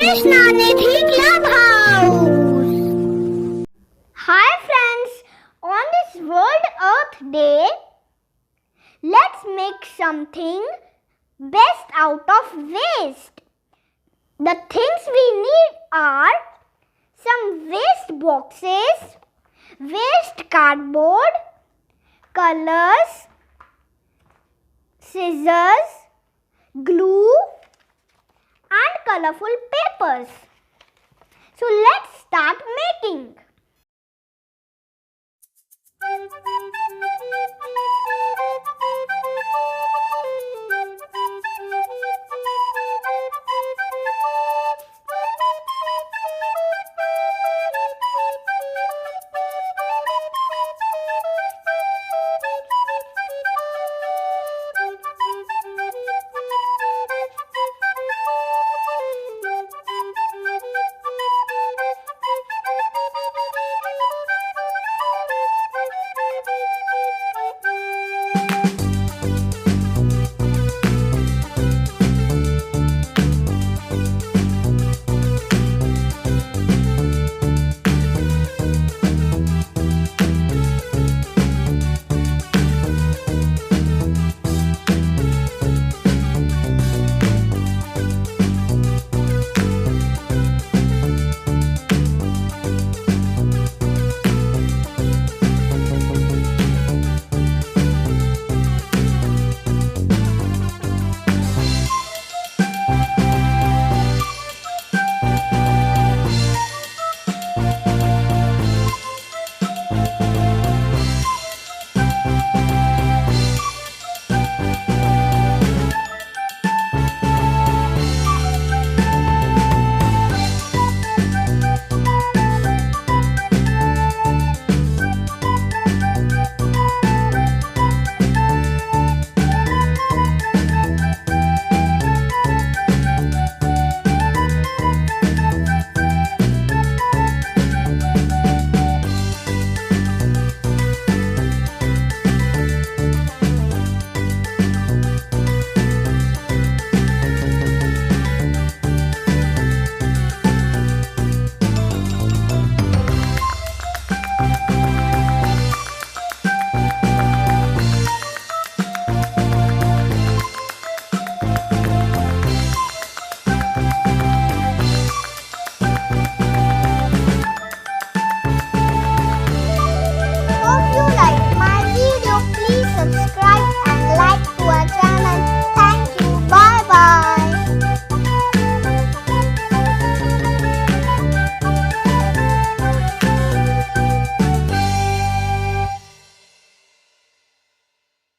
Krishna Nidhi Clubhouse. Hi friends, on this World Earth Day, let's make something best out of waste. The things we need are some waste boxes, waste cardboard, colors, scissors, glue and colorful papers. So let's start making.